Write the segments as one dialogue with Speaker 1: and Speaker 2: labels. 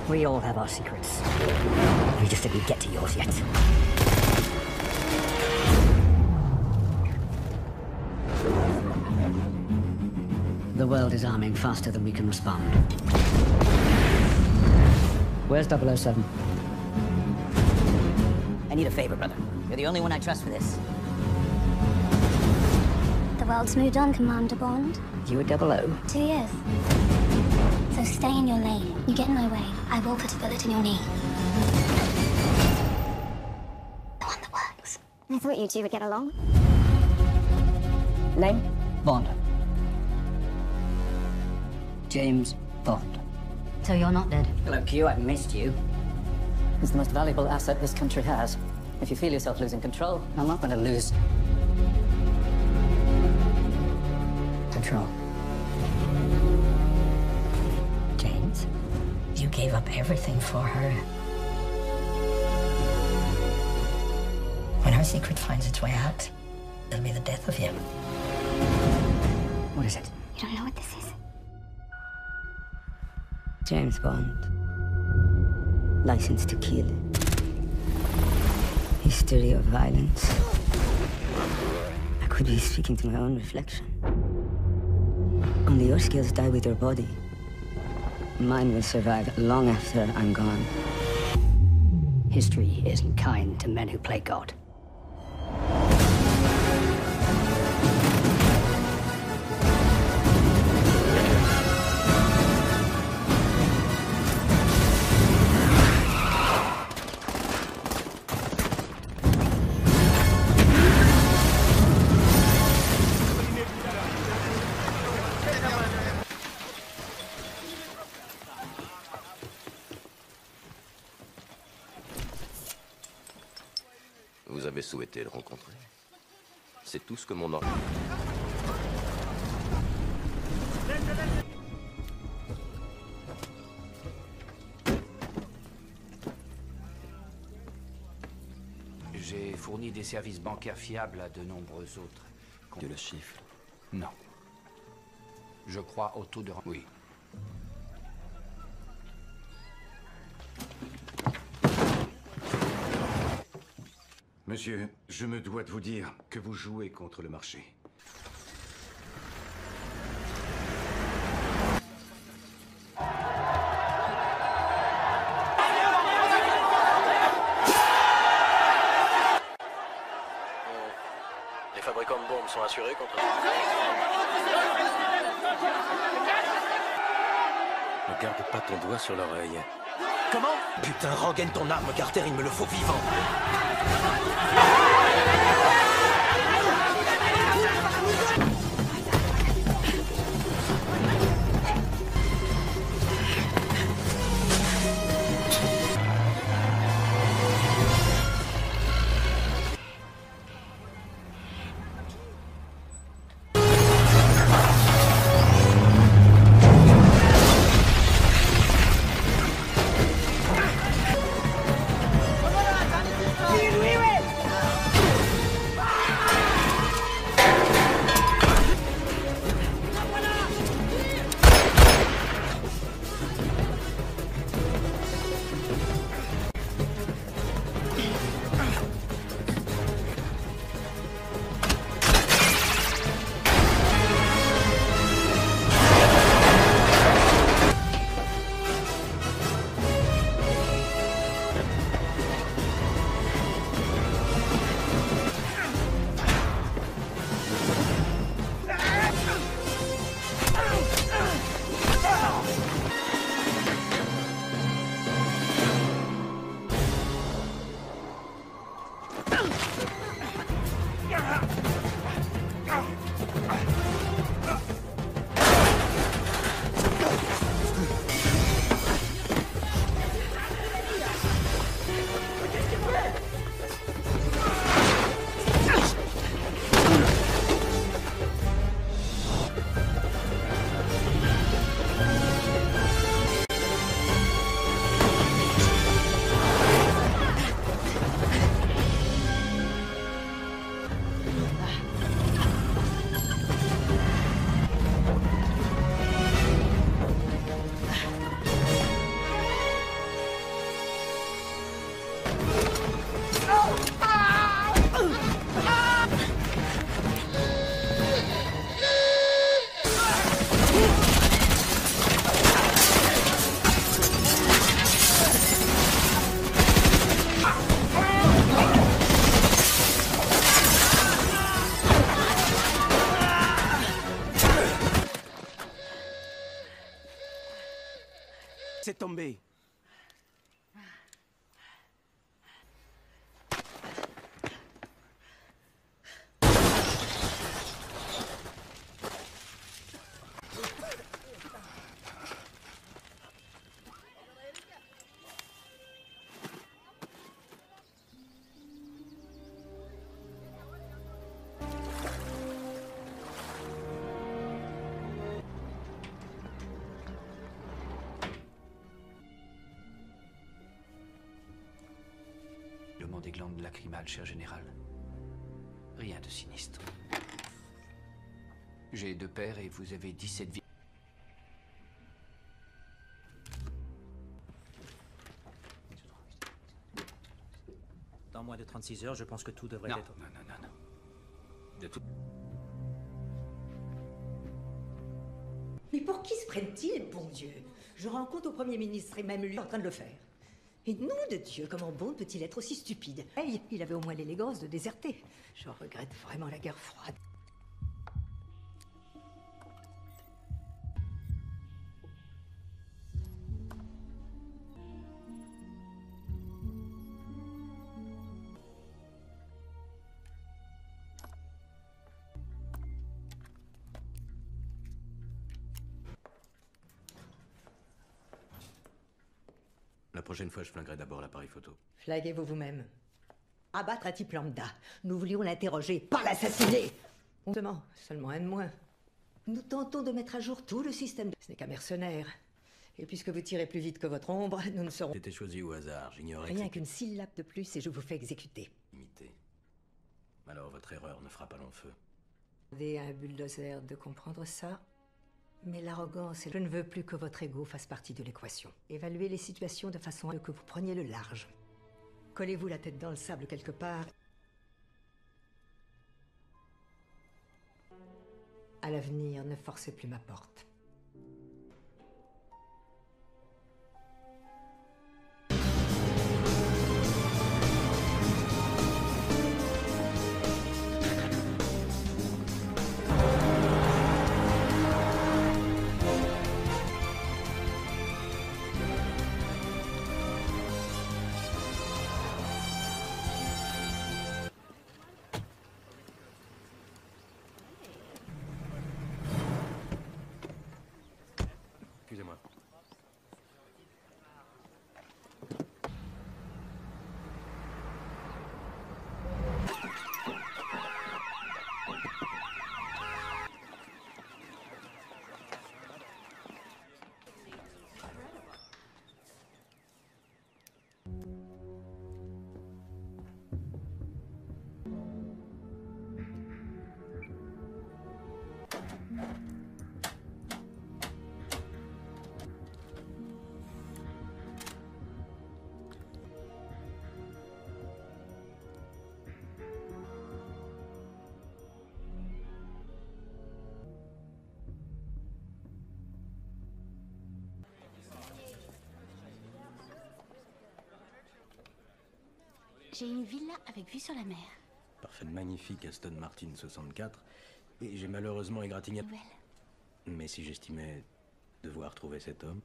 Speaker 1: We all have our secrets. We just didn't get to yours yet. The world is arming faster than we can respond. Where's 007?
Speaker 2: I need a favor, brother. You're the only one I trust for this.
Speaker 3: The world's moved on, Commander Bond.
Speaker 1: You were 00?
Speaker 3: 2 years. So stay in your lane. You get in my way, I will put a bullet in your knee. The one that works. I thought you two would get along.
Speaker 1: Name? Bond. James Bond.
Speaker 2: So you're not dead?
Speaker 1: Hello, Q. I've missed you.
Speaker 2: It's the most valuable asset this country has. If you feel yourself losing control,
Speaker 1: I'm not going to lose control. James, you gave up everything for her. When her secret finds its way out, it'll be the death of you. What is it?
Speaker 3: You don't know what this is?
Speaker 1: James Bond. License to Kill. History of violence. I could be speaking to my own reflection. Only your skills die with your body. Mine will survive long after I'm gone. History isn't kind to men who play God.
Speaker 4: Vous avez souhaité le rencontrer. C'est tout ce que mon ordre...
Speaker 5: J'ai fourni des services bancaires fiables à de nombreux autres.
Speaker 4: De le chiffre.
Speaker 5: Non. Je crois au taux de... Oui.
Speaker 6: Monsieur, je me dois de vous dire que vous jouez contre le marché.
Speaker 7: Les fabricants de bombes sont assurés contre...
Speaker 4: Ne garde pas ton doigt sur l'oreille.
Speaker 7: Comment? Putain, rengaine ton arme, Carter, il me le faut vivant. C'est tombé.
Speaker 5: Des glandes lacrymales, cher général. Rien de sinistre. J'ai 2 pères et vous avez 17 vies.
Speaker 8: Dans moins de 36 heures, je pense que tout devrait
Speaker 5: Non,
Speaker 8: être...
Speaker 5: non. De tout...
Speaker 9: Mais pour qui se prennent-ils, bon Dieu? Je rends compte au Premier ministre et même lui en train de le faire. Et nom de Dieu, comment Bond peut-il être aussi stupide? Hey, il avait au moins l'élégance de déserter. Je regrette vraiment la guerre froide.
Speaker 10: La prochaine fois, je flinguerai d'abord l'appareil photo.
Speaker 9: Flaguez-vous vous-même. Abattre un type lambda. Nous voulions l'interroger, pas l'assassiner. Seulement un de moins. Nous tentons de mettre à jour tout le système. Ce n'est qu'un mercenaire. Et puisque vous tirez plus vite que votre ombre, nous ne serons...
Speaker 10: C'était choisi au hasard, j'ignorais
Speaker 9: Rien
Speaker 10: que
Speaker 9: qu'une syllabe de plus et je vous fais exécuter.
Speaker 10: limité. Alors votre erreur ne fera pas long feu.
Speaker 9: Demandez à un bulldozer de comprendre ça. Mais l'arrogance, je ne veux plus que votre ego fasse partie de l'équation. Évaluez les situations de façon à ce que vous preniez le large. Collez-vous la tête dans le sable quelque part. À l'avenir, ne forcez plus ma porte.
Speaker 10: Excusez-moi.
Speaker 3: J'ai une villa avec vue sur la mer.
Speaker 10: Parfait, magnifique Aston Martin 64. Et j'ai malheureusement égratigné...
Speaker 3: Nouvelle.
Speaker 10: Mais si j'estimais devoir trouver cet homme...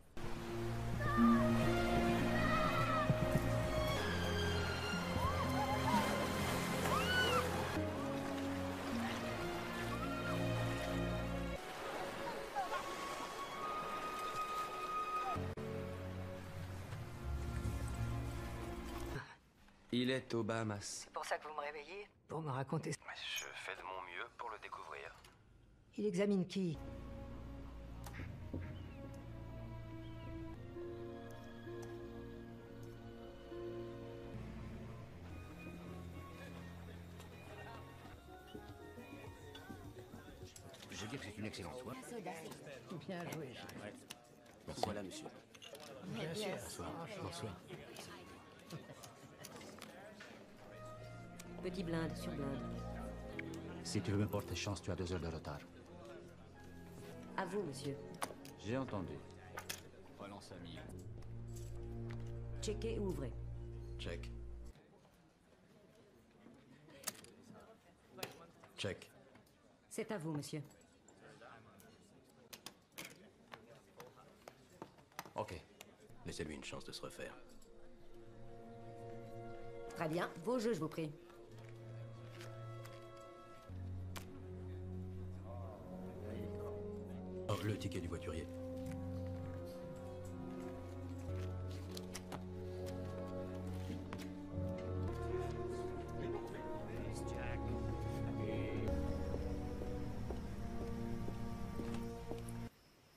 Speaker 4: Il est aux Bahamas.
Speaker 9: C'est pour ça que vous me réveillez? Pour me raconter...
Speaker 4: Je fais de mon mieux pour le découvrir.
Speaker 9: Il examine qui?
Speaker 5: Je veux dire que c'est une excellente soirée.
Speaker 9: Bien joué.
Speaker 10: Merci.
Speaker 5: Voilà, monsieur.
Speaker 9: Bien sûr.
Speaker 10: Bonsoir. Bonsoir.
Speaker 1: Petit blinde sur blinde.
Speaker 11: Si tu veux me porter chance, tu as 2 heures de retard.
Speaker 1: À vous, monsieur.
Speaker 11: J'ai entendu. Relance à 1000.
Speaker 1: Checkez et ouvrez.
Speaker 10: Check. Check.
Speaker 1: C'est à vous, monsieur.
Speaker 11: Ok.
Speaker 10: Laissez-lui une chance de se refaire.
Speaker 12: Très bien, vos jeux, je vous prie.
Speaker 10: Oh, le ticket du voiturier.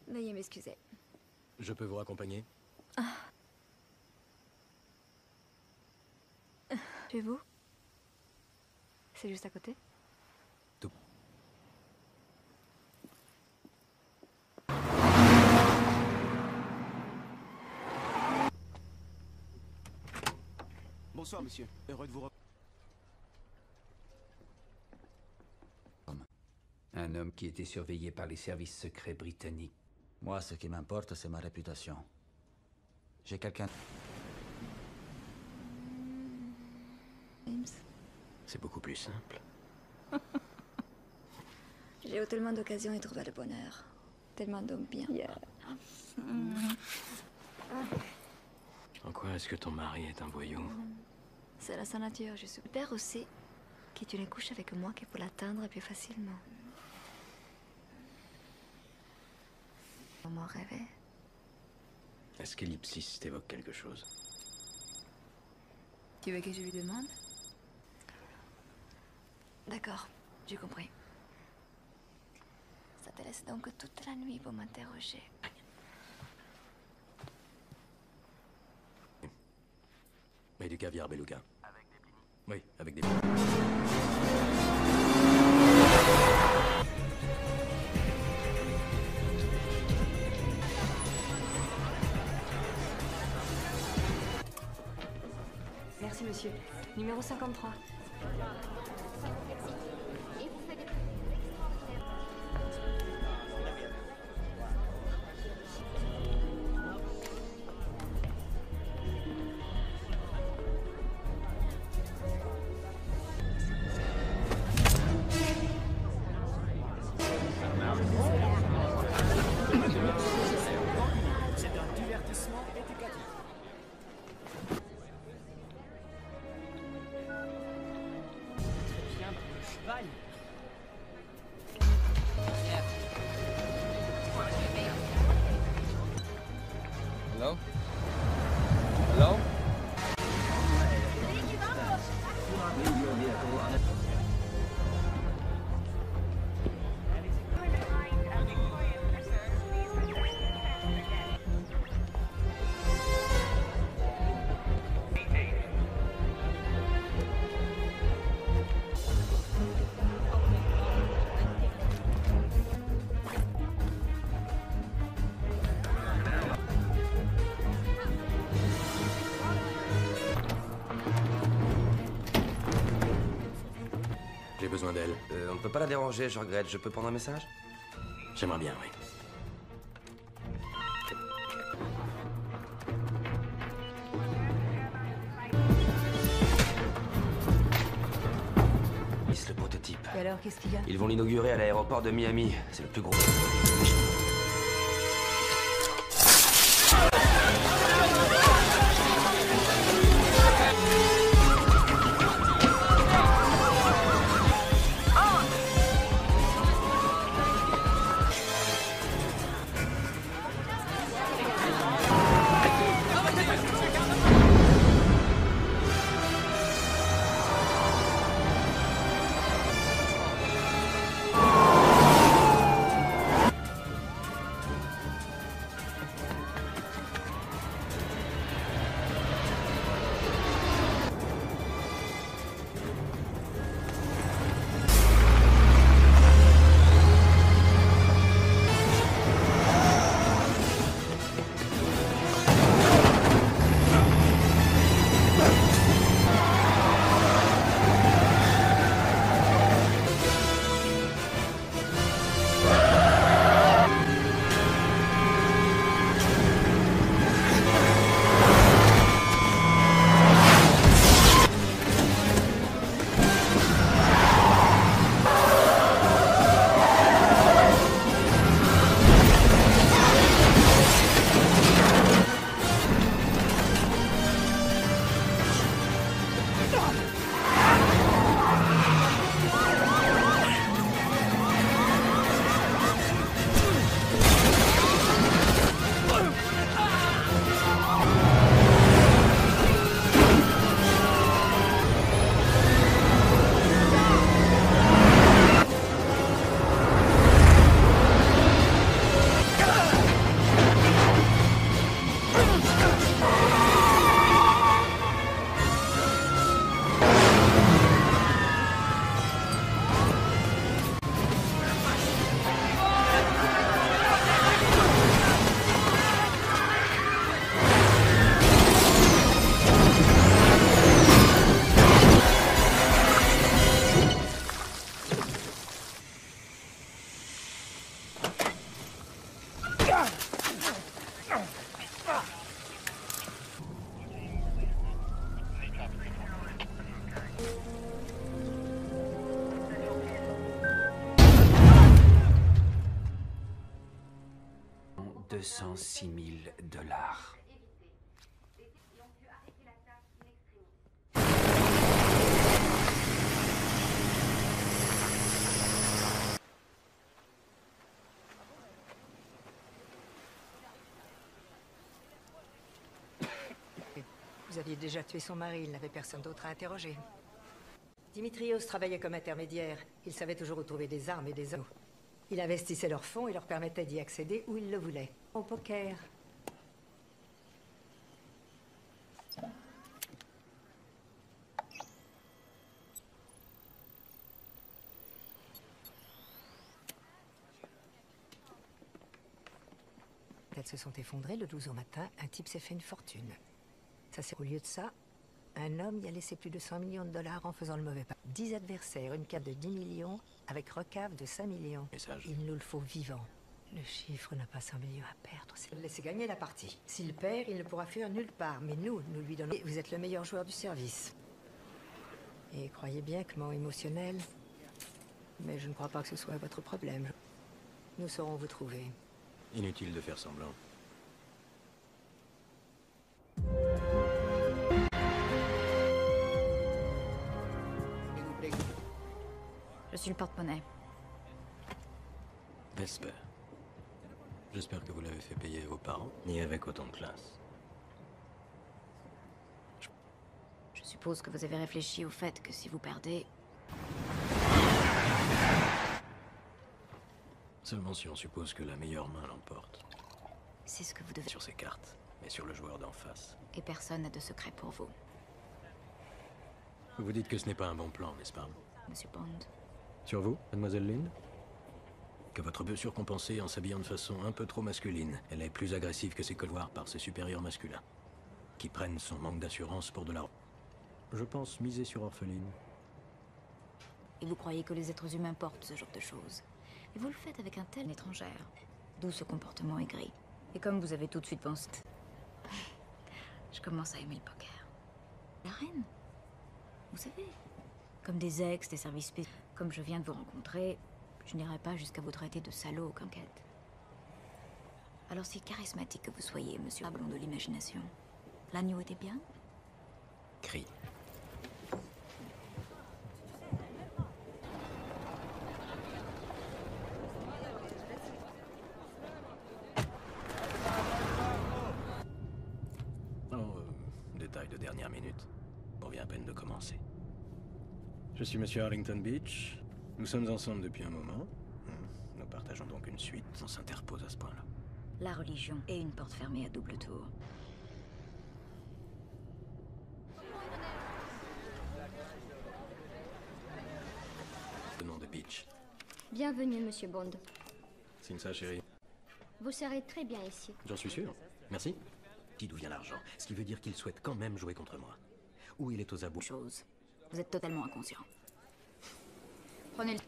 Speaker 13: Veuillez m'excuser.
Speaker 10: Je peux vous raccompagner?
Speaker 13: Chez vous? C'est juste à côté?
Speaker 10: Tout.
Speaker 14: Bonsoir, monsieur. Heureux de vous
Speaker 5: Un homme qui était surveillé par les services secrets britanniques.
Speaker 11: Moi, ce qui m'importe, c'est ma réputation. J'ai quelqu'un...
Speaker 13: James.
Speaker 10: C'est beaucoup plus simple.
Speaker 13: J'ai eu tellement d'occasions de trouver le bonheur. Tellement d'hommes bien.
Speaker 10: En quoi est-ce que ton mari est un voyou?
Speaker 13: C'est la sa nature, je suis. Père aussi, que tu ne couches avec moi que pour l'atteindre plus facilement. Comment rêver?
Speaker 10: Est-ce qu'ellipsis t'évoque quelque chose?
Speaker 13: Tu veux que je lui demande? D'accord, j'ai compris. Ça te laisse donc toute la nuit pour m'interroger.
Speaker 10: Mais du caviar, Beluga. Avec des blinis? Oui, avec des
Speaker 13: Merci, monsieur. Numéro 53.
Speaker 14: C'est un divertissement éducatif. Cheval.
Speaker 15: Hello? Hello?
Speaker 10: J'ai besoin d'elle.
Speaker 4: On ne peut pas la déranger, je regrette. Je peux prendre un message?
Speaker 10: J'aimerais bien, oui.
Speaker 4: Miss le prototype.
Speaker 13: Et alors, qu'est-ce qu'il y a?
Speaker 4: Ils vont l'inaugurer à l'aéroport de Miami. C'est le plus gros.
Speaker 5: 206 000 $.
Speaker 9: Vous aviez déjà tué son mari, il n'avait personne d'autre à interroger. Dimitrios travaillait comme intermédiaire. Il savait toujours où trouver des armes et des hommes. Il investissait leurs fonds et leur permettait d'y accéder où il le voulait. Au poker. Elles se sont effondrées le 12 au matin. Un type s'est fait une fortune. Ça, c'est au lieu de ça, un homme y a laissé plus de 100 millions de dollars en faisant le mauvais pas. 10 adversaires, une carte de 10 millions, avec recave de 5 millions.
Speaker 10: Message.
Speaker 9: Il nous le faut vivant. Le chiffre n'a pas 100 millions à perdre. C'est laisser gagner la partie. S'il perd, il ne pourra fuir nulle part. Mais nous lui donnons... Vous êtes le meilleur joueur du service. Et croyez bien que mon émotionnel... Mais je ne crois pas que ce soit votre problème. Nous saurons vous trouver.
Speaker 10: Inutile de faire semblant.
Speaker 13: Je suis le porte-monnaie.
Speaker 10: Vesper. J'espère que vous l'avez fait payer à vos parents, ni avec autant de classe.
Speaker 13: Je suppose que vous avez réfléchi au fait que si vous perdez...
Speaker 10: Seulement si on suppose que la meilleure main l'emporte.
Speaker 13: C'est ce que vous devez...
Speaker 10: Sur ces cartes, mais sur le joueur d'en face.
Speaker 13: Et personne n'a de secret pour vous.
Speaker 10: Vous dites que ce n'est pas un bon plan, n'est-ce pas?
Speaker 13: Monsieur Bond.
Speaker 10: Sur vous, mademoiselle Lynn? Que votre bœuf surcompensé en s'habillant de façon un peu trop masculine. Elle est plus agressive que ses colloirs par ses supérieurs masculins. Qui prennent son manque d'assurance pour de la... Je pense miser sur Orpheline.
Speaker 13: Et vous croyez que les êtres humains portent ce genre de choses. Et vous le faites avec un tel étrangère. D'où ce comportement aigri. Et comme vous avez tout de suite pensé... Je commence à aimer le poker. La reine. Vous savez. Comme des ex, des services spéciaux. Comme je viens de vous rencontrer, je n'irai pas jusqu'à vous traiter de salaud aux conquêtes. Alors si charismatique que vous soyez, monsieur Ablon de l'imagination, l'agneau était bien?
Speaker 10: Crie. Détail de dernière minute. On vient à peine de commencer. Je suis monsieur Arlington Beach. Nous sommes ensemble depuis un moment. Nous partageons donc une suite. On s'interpose à ce point-là.
Speaker 13: La religion et une porte fermée à double tour.
Speaker 10: Le nom de Beach.
Speaker 16: Bienvenue, monsieur Bond.
Speaker 10: Signe ça, chérie.
Speaker 16: Vous serez très bien ici.
Speaker 10: J'en suis sûr. Merci. D'où vient l'argent? Ce qui veut dire qu'il souhaite quand même jouer contre moi. Ou il est aux abois.
Speaker 13: Chose. Vous êtes totalement inconscient. Prenez le...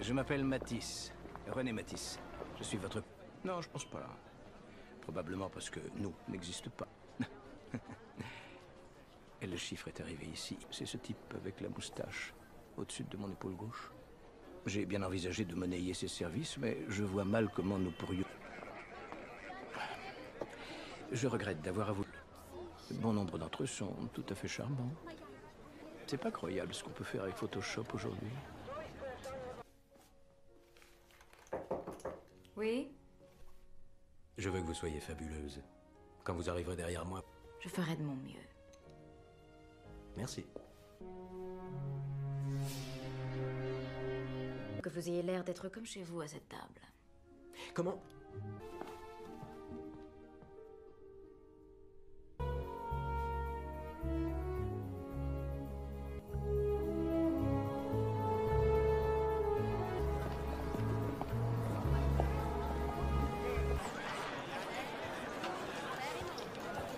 Speaker 5: Je m'appelle Matisse. René Matisse. Je suis votre... Non, je pense pas. Probablement parce que nous n'existe pas. Et le chiffre est arrivé ici. C'est ce type avec la moustache, au-dessus de mon épaule gauche. J'ai bien envisagé de monnayer ses services, mais je vois mal comment nous pourrions... Je regrette d'avoir avoué. Bon nombre d'entre eux sont tout à fait charmants. C'est pas croyable ce qu'on peut faire avec Photoshop aujourd'hui.
Speaker 13: Oui?
Speaker 10: Je veux que vous soyez fabuleuse. Quand vous arriverez derrière moi...
Speaker 13: Je ferai de mon mieux.
Speaker 10: Merci.
Speaker 13: Que vous ayez l'air d'être comme chez vous à cette table.
Speaker 10: Comment?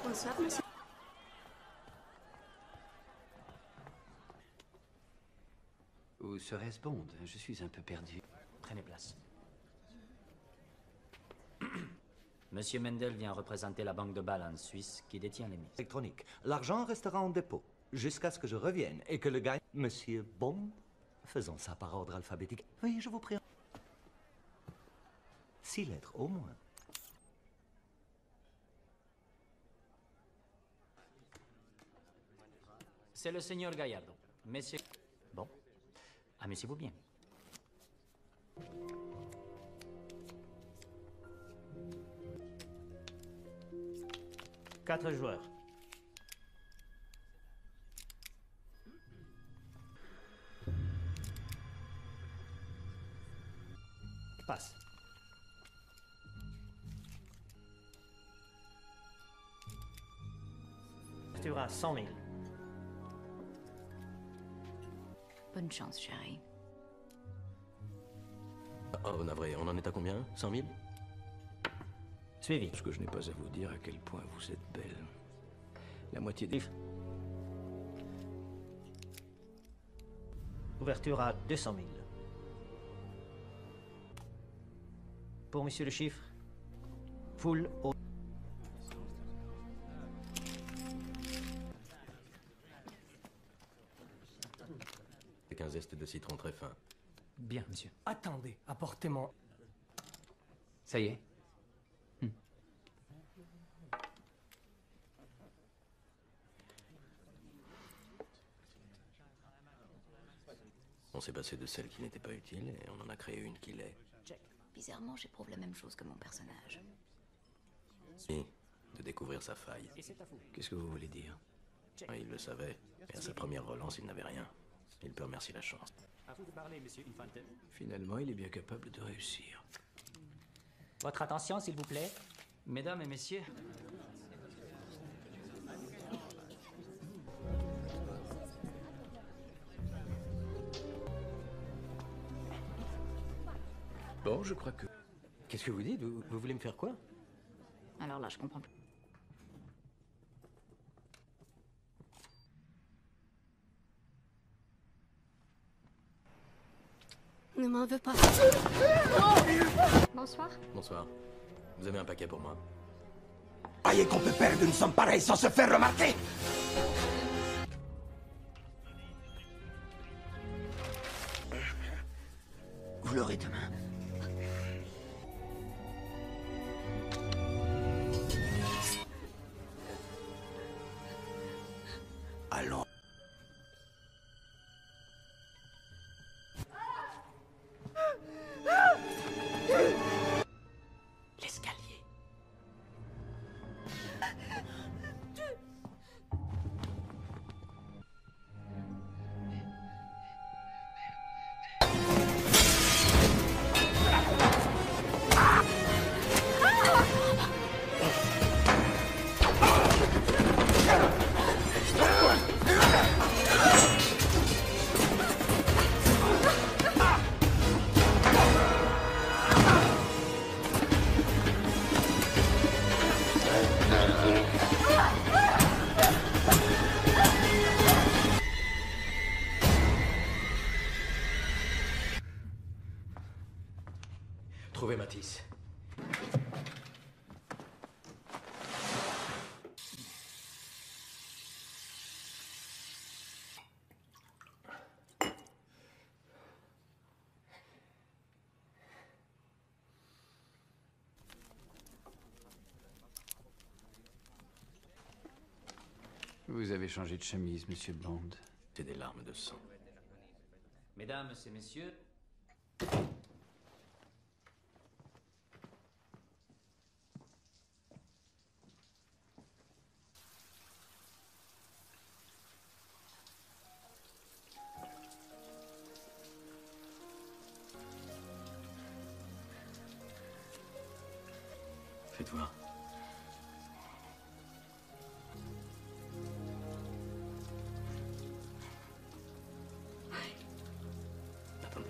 Speaker 16: Bonsoir, monsieur.
Speaker 11: Ou serait-ce Bond? Je suis un peu perdu.
Speaker 8: Prenez place. Monsieur Mendel vient représenter la banque de Bâle Suisse qui détient les mises.
Speaker 17: Électronique. L'argent restera en dépôt jusqu'à ce que je revienne et que le gars... Monsieur Bond, faisons ça par ordre alphabétique. Oui, je vous prie. 6 lettres au moins.
Speaker 8: C'est le seigneur Gallardo. Messieurs... Bon. Amusez-vous bien. Quatre joueurs. Passe. Tu auras 100 000.
Speaker 13: Bonne chance, chérie.
Speaker 10: Oh, navré, on en est à combien? 100 000?
Speaker 8: Suivi.
Speaker 5: Parce que je n'ai pas à vous dire à quel point vous êtes belle. La moitié des...
Speaker 8: Ouverture à 200 000. Pour monsieur le chiffre, full au...
Speaker 10: Avec un zeste de citron très fin.
Speaker 8: Bien, monsieur.
Speaker 18: Attendez, apportez-moi.
Speaker 11: Ça y est.
Speaker 10: On s'est passé de celle qui n'était pas utile et on en a créé une qui l'est.
Speaker 13: Bizarrement, j'éprouve la même chose que mon personnage.
Speaker 10: Et de découvrir sa faille.
Speaker 5: Qu'est-ce que vous voulez dire?
Speaker 10: Il le savait, et à sa première relance, il n'avait rien. Il peut remercier la chance.
Speaker 8: À vous de parler, monsieur Infante.
Speaker 5: Finalement, il est bien capable de réussir.
Speaker 8: Votre attention, s'il vous plaît. Mesdames et messieurs.
Speaker 5: Bon, je crois que...
Speaker 10: Qu'est-ce que vous dites? Vous voulez me faire quoi?
Speaker 13: Alors là, je comprends plus.
Speaker 16: Ne m'en veux pas. Bonsoir.
Speaker 10: Bonsoir. Vous avez un paquet pour moi?
Speaker 7: Croyez qu'on peut perdre une somme pareille sans se faire remarquer? Vous l'aurez demain. Allons.
Speaker 8: L'escalier.
Speaker 10: Trouvez Matisse.
Speaker 11: Vous avez changé de chemise, monsieur Bond.
Speaker 10: C'est des larmes de sang.
Speaker 8: Mesdames et messieurs.
Speaker 10: Faites voir. Attendez.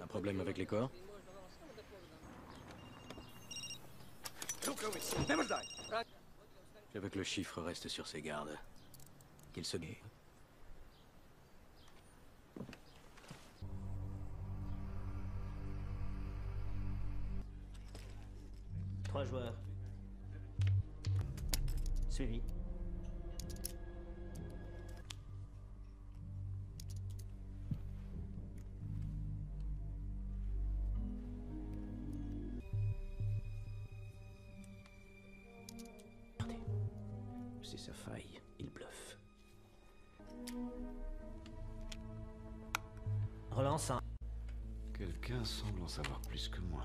Speaker 10: Un problème avec les corps? Je veux que le chiffre reste sur ses gardes. Qu'il se...
Speaker 19: 3 joueurs. Suivi.
Speaker 5: Regardez. C'est sa faille. Il bluffe.
Speaker 19: Relance un.
Speaker 6: Quelqu'un semble en savoir plus que moi.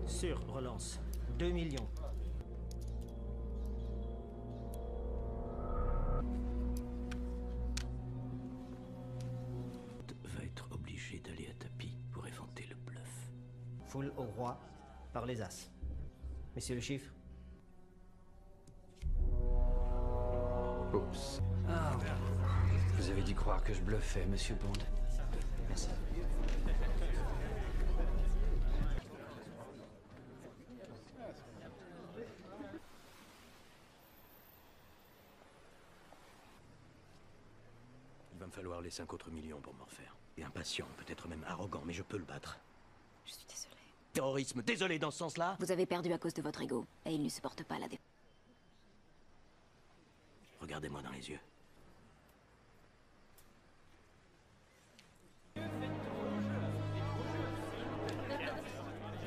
Speaker 19: Sur relance. 2 millions.
Speaker 5: Va être obligé d'aller à tapis pour éventer le bluff.
Speaker 19: Foule au roi par les as. Messieurs le chiffre.
Speaker 17: Oups. Ah, vous avez dû croire que je bluffais, monsieur Bond. Merci.
Speaker 10: Il va me falloir les 5 autres millions pour m'en refaire. Et impatient, peut-être même arrogant, mais je peux le battre.
Speaker 13: Je suis désolée.
Speaker 10: Terrorisme, désolé dans ce sens-là.
Speaker 13: Vous avez perdu à cause de votre ego, et il ne supporte pas la défaite.
Speaker 10: Regardez-moi dans les yeux.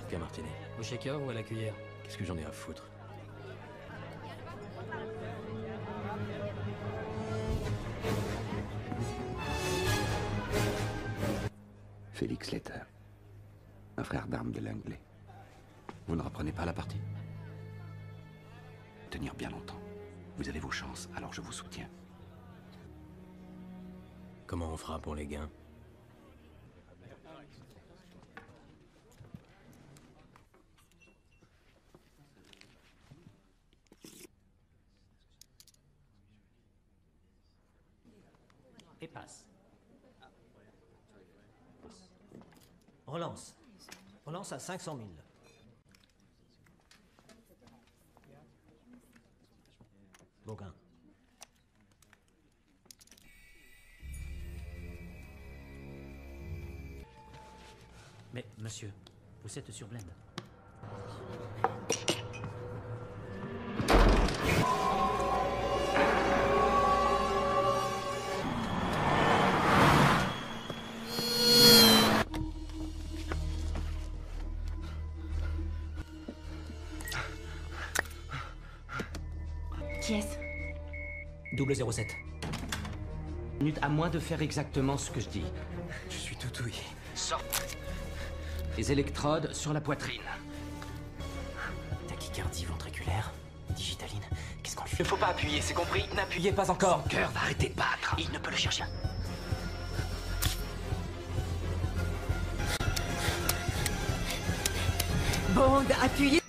Speaker 10: Tiens, Martinet.
Speaker 18: Au shaker ou à la cuillère?
Speaker 10: Qu'est-ce que j'en ai à foutre?
Speaker 6: Félix Letter, un frère d'armes de Langley. Vous ne reprenez pas la partie? Tenir bien longtemps. Vous avez vos chances, alors je vous soutiens.
Speaker 10: Comment on fera pour les gains?
Speaker 19: Et passe. Relance. Relance à 500 000. Bauguin.
Speaker 2: Mais, monsieur, vous êtes sur Blend.
Speaker 12: Qui est-ce?
Speaker 19: 007.
Speaker 20: Minute à moi de faire exactement ce que je dis.
Speaker 17: Je suis tout ouïe.
Speaker 20: Sors. Les électrodes sur la poitrine.
Speaker 17: Tachycardie ventriculaire. Digitaline. Qu'est-ce qu'on lui fait?
Speaker 20: Il ne faut pas appuyer, c'est compris? N'appuyez pas encore. Son cœur va arrêter de battre.
Speaker 17: Il ne peut le chercher.
Speaker 9: Bond, appuyez.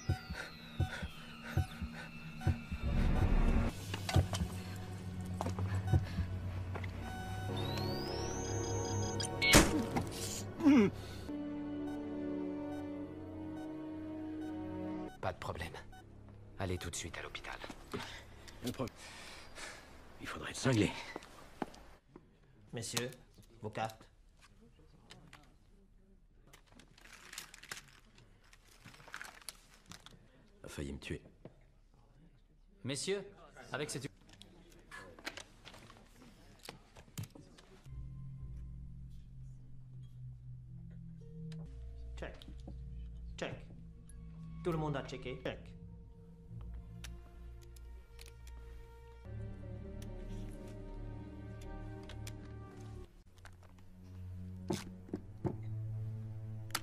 Speaker 20: Pas de problème. Allez tout de suite à l'hôpital.
Speaker 10: Il faudrait être cinglé.
Speaker 19: Messieurs, vos cartes.
Speaker 10: A failli me tuer.
Speaker 2: Messieurs, avec cette...
Speaker 19: Check. Check. Tout le monde a checké. Check.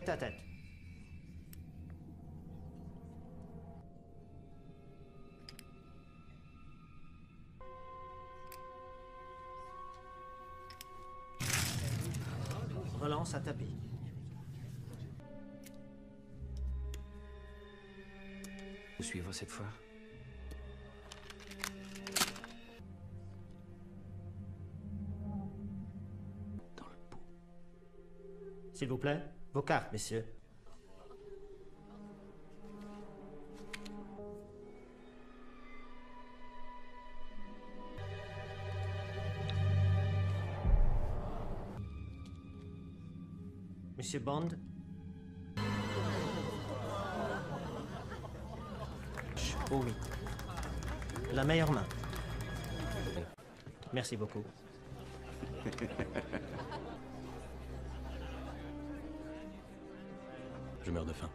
Speaker 19: Ta tête. Relance à tapis.
Speaker 20: Vous suivre cette fois?
Speaker 19: S'il vous plaît, vos cartes, messieurs. Monsieur Bond? Oh oui. La meilleure main. Merci beaucoup.
Speaker 10: Je meurs de faim.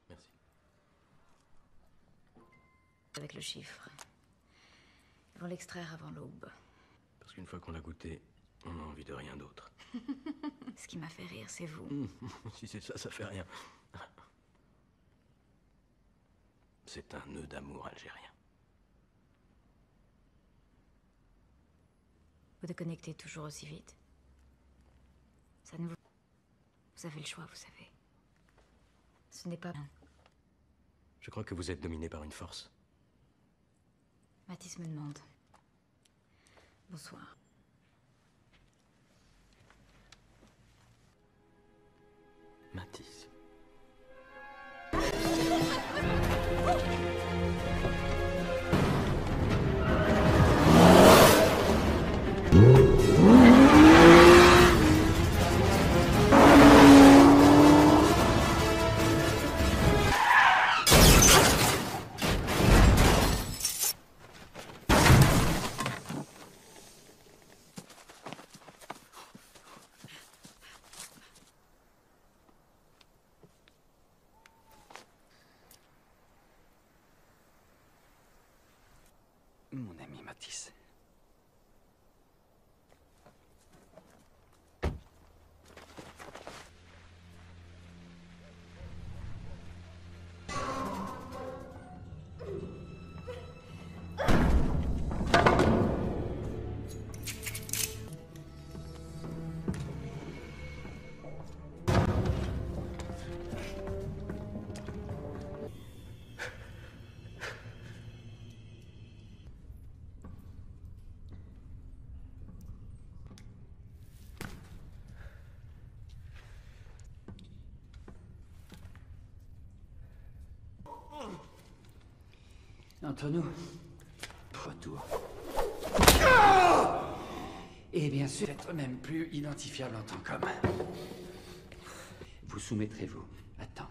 Speaker 10: Merci.
Speaker 13: Avec le chiffre. Ils vont l'extraire avant l'aube.
Speaker 10: Parce qu'une fois qu'on l'a goûté, on n'a envie de rien d'autre.
Speaker 13: Ce qui m'a fait rire, c'est vous.
Speaker 10: Si c'est ça, ça fait rien. C'est un nœud d'amour algérien.
Speaker 13: Vous déconnectez toujours aussi vite. Ça ne vous... Vous avez le choix, vous savez. Ce n'est pas bien.
Speaker 10: Je crois que vous êtes dominé par une force.
Speaker 13: Mathis me demande. Bonsoir.
Speaker 10: Mathis.
Speaker 6: Mon ami Mathis.
Speaker 21: Entre nous, retour. Et bien sûr, être même plus identifiable en tant qu'homme. Vous soumettrez-vous. Attends.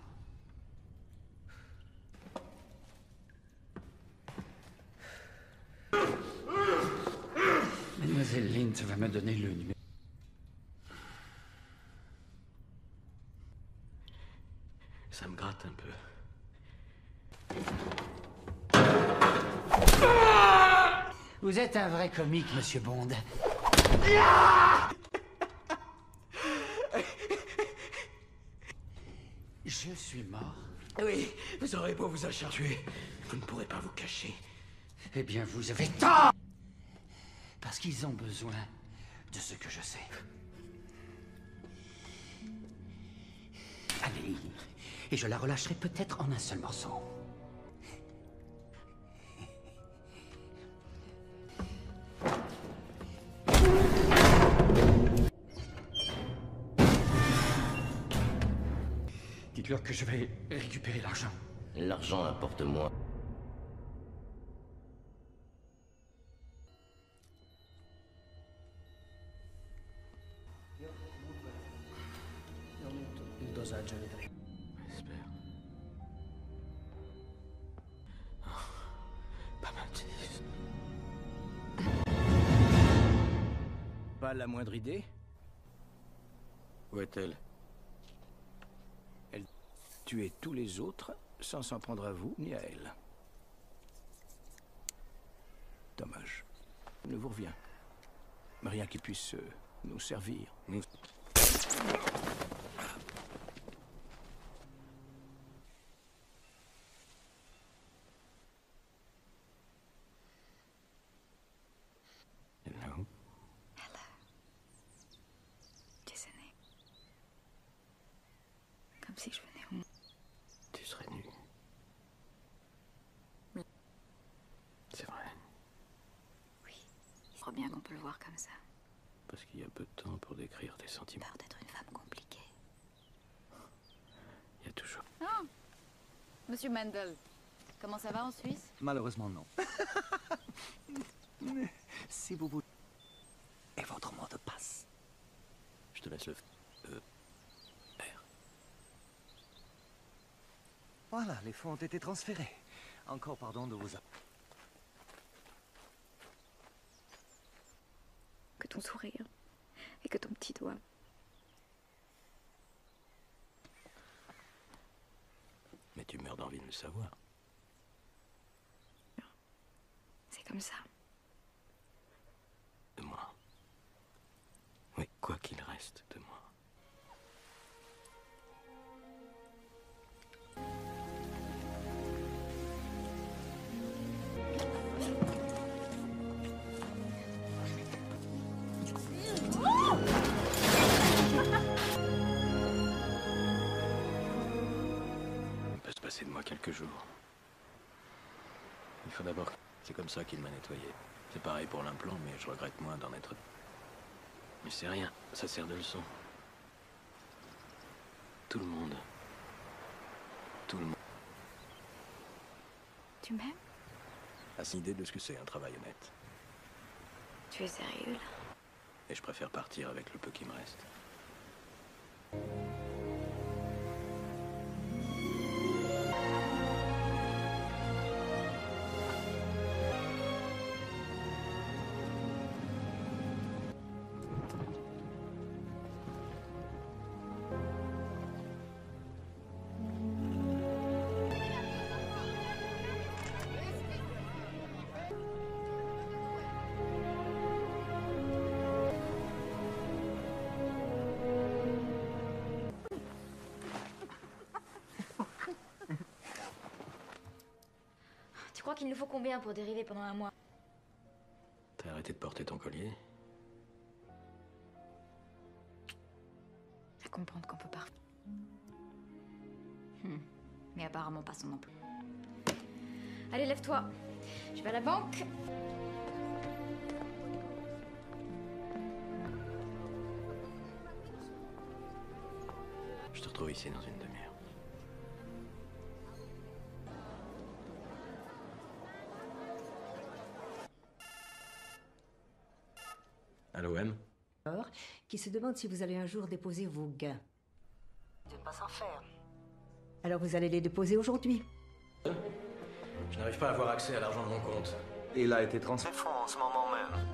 Speaker 21: Mademoiselle Lint va me donner le numéro.
Speaker 10: Ça me gratte un peu.
Speaker 21: Vous êtes un vrai comique, monsieur Bond. Je suis mort.
Speaker 10: Oui, vous aurez beau vous acharner, vous ne pourrez pas vous cacher.
Speaker 21: Eh bien, vous avez tort! Parce qu'ils ont besoin de ce que je sais. Allez, et je la relâcherai peut-être en un seul morceau. Dites-leur que je vais récupérer l'argent.
Speaker 4: L'argent importe moins.
Speaker 18: Il dosaggio di 3.
Speaker 10: J'espère. Oh, pas Mathis.
Speaker 5: Pas la moindre idée?
Speaker 10: Où est-elle?
Speaker 5: Elle tuait tous les autres sans s'en prendre à vous ni à elle. Dommage. Ne vous revient. Rien qui puisse nous servir.
Speaker 10: Nous... Hello.
Speaker 13: Hello. Désolé. Comme si je venais au...
Speaker 10: Tu serais nu. C'est vrai.
Speaker 13: Oui. Il faut bien qu'on peut le voir comme ça.
Speaker 10: parce qu'il y a peu de temps pour décrire tes sentiments.
Speaker 13: Peur d'être une femme compliquée.
Speaker 10: Il y a toujours...
Speaker 12: Ah, Monsieur Mendel, comment ça va en Suisse?
Speaker 17: Malheureusement, non. Si vous voulez... Et votre mot de passe?
Speaker 10: Je te laisse le...
Speaker 17: Voilà, les fonds ont été transférés. Encore pardon de vous...
Speaker 13: Que ton sourire et que ton petit doigt.
Speaker 10: Mais tu meurs d'envie de le savoir.
Speaker 13: C'est comme ça.
Speaker 10: De moi. Oui, quoi qu'il reste de moi. Il peut se passer de moi quelques jours. Il faut d'abord... C'est comme ça qu'il m'a nettoyé. C'est pareil pour l'implant, mais je regrette moins d'en être... Mais c'est rien, ça sert de leçon. Tout le monde. Tout le monde.
Speaker 13: Tu m'aimes?
Speaker 10: A une idée de ce que c'est un travail honnête.
Speaker 13: Tu es sérieux là?
Speaker 10: Et je préfère partir avec le peu qui me reste.
Speaker 13: Tu crois qu'il nous faut combien pour dériver pendant un mois?
Speaker 10: T'as arrêté de porter ton collier?
Speaker 13: À comprendre qu'on peut pas. Mais apparemment pas son emploi. Allez, lève-toi. Je vais à la banque.
Speaker 10: Je te retrouve ici dans une demi-heure. Allô, M?
Speaker 9: Qui se demande si vous allez un jour déposer vos gains. De ne pas s'en faire. Alors vous allez les déposer aujourd'hui.
Speaker 10: Je n'arrive pas à avoir accès à l'argent de mon compte.
Speaker 17: Il a été transféré en ce moment même.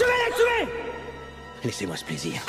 Speaker 14: Je vais la tuer!
Speaker 10: Laissez-moi ce plaisir.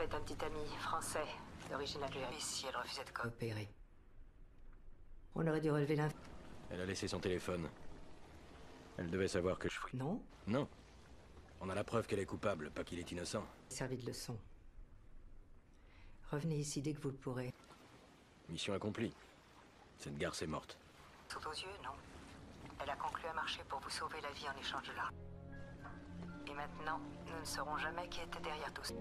Speaker 9: fait un petit ami français, d'origine algérienne. Si elle refusait de coopérer. On aurait dû relever l'info.
Speaker 10: Elle a laissé son téléphone. Elle devait savoir que je...
Speaker 9: Non?
Speaker 10: Non. On a la preuve qu'elle est coupable, pas qu'il est innocent.
Speaker 9: Servi de leçon. Revenez ici dès que vous le pourrez.
Speaker 10: Mission accomplie. Cette garce est morte.
Speaker 9: Sous vos yeux, non. Elle a conclu un marché pour vous sauver la vie en échange de l'argent. Et maintenant, nous ne saurons jamais qui était derrière tout ça.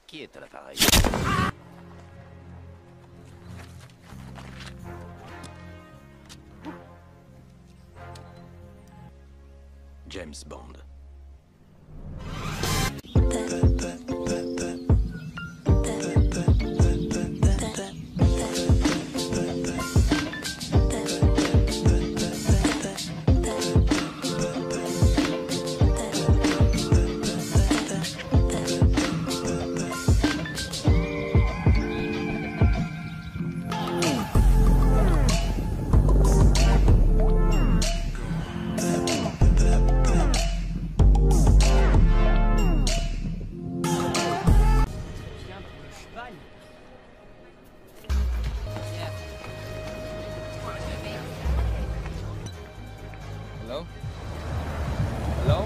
Speaker 4: Qui est à l'appareil?
Speaker 10: James Bond.
Speaker 15: Hello? Hello?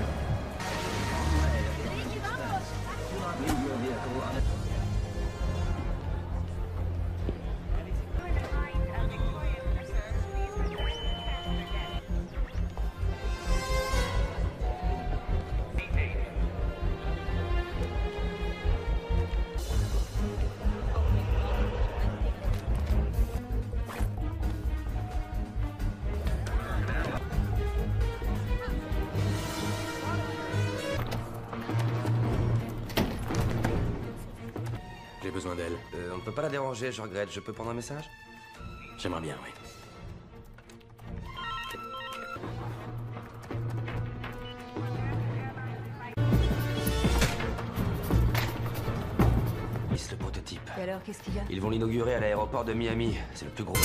Speaker 10: J'ai besoin d'elle.
Speaker 4: On ne peut pas la déranger, je regrette. Je peux prendre un message?
Speaker 10: J'aimerais bien, oui.
Speaker 4: Le prototype.
Speaker 9: Et alors, qu'est-ce qu'il y a?
Speaker 4: Ils vont l'inaugurer à l'aéroport de Miami. C'est le plus gros.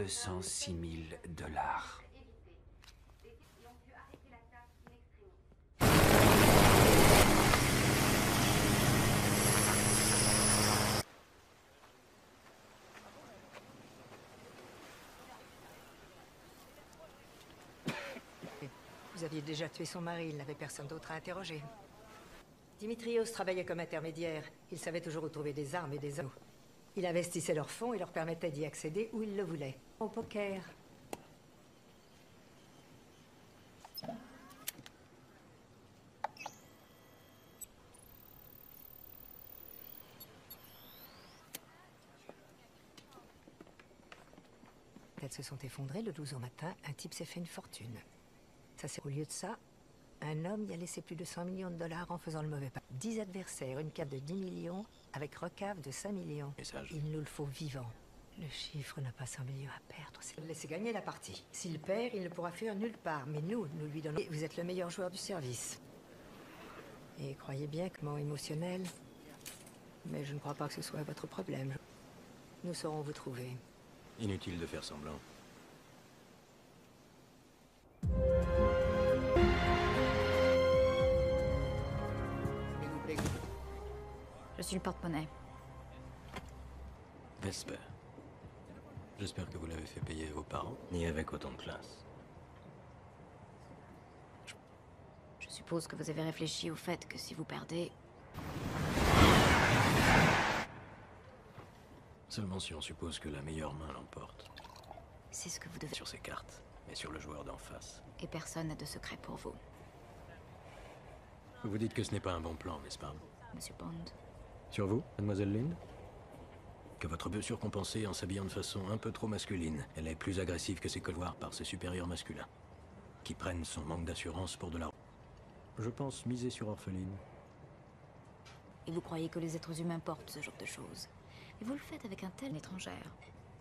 Speaker 21: 206 000 $.
Speaker 9: Vous aviez déjà tué son mari, il n'avait personne d'autre à interroger. Dimitrios travaillait comme intermédiaire. Il savait toujours où trouver des armes et des hommes. Il investissait leurs fonds et leur permettait d'y accéder où ils le voulaient. Au poker. Les têtes se sont effondrées le 12 au matin. Un type s'est fait une fortune. Ça, c'est au lieu de ça. Un homme y a laissé plus de 100 millions de dollars en faisant le mauvais pas. 10 adversaires, une cave de 10 millions, avec recave de 5 millions.
Speaker 10: Message.
Speaker 9: Il nous le faut vivant. Le chiffre n'a pas 100 millions à perdre. C'est laisser gagner la partie. S'il perd, il ne pourra fuir nulle part. Mais nous lui donnons... Et vous êtes le meilleur joueur du service. Et croyez bien que mon émotionnel... Mais je ne crois pas que ce soit votre problème. Nous saurons vous trouver.
Speaker 10: Inutile de faire semblant.
Speaker 13: Je suis le porte-monnaie.
Speaker 10: Vesper. J'espère que vous l'avez fait payer à vos parents, ni avec autant de classe.
Speaker 13: Je suppose que vous avez réfléchi au fait que si vous perdez...
Speaker 10: Seulement si on suppose que la meilleure main l'emporte.
Speaker 13: C'est ce que vous devez...
Speaker 10: Sur ces cartes, mais sur le joueur d'en face.
Speaker 13: Et personne n'a de secret pour vous.
Speaker 10: Vous dites que ce n'est pas un bon plan, n'est-ce pas?
Speaker 13: Monsieur Bond.
Speaker 10: Sur vous, mademoiselle Lynn? Que votre bœuf surcompensée en s'habillant de façon un peu trop masculine. Elle est plus agressive que ses colloirs par ses supérieurs masculins. Qui prennent son manque d'assurance pour de la... Je pense miser sur Orpheline.
Speaker 13: Et vous croyez que les êtres humains portent ce genre de choses. Et vous le faites avec un tel étrangère.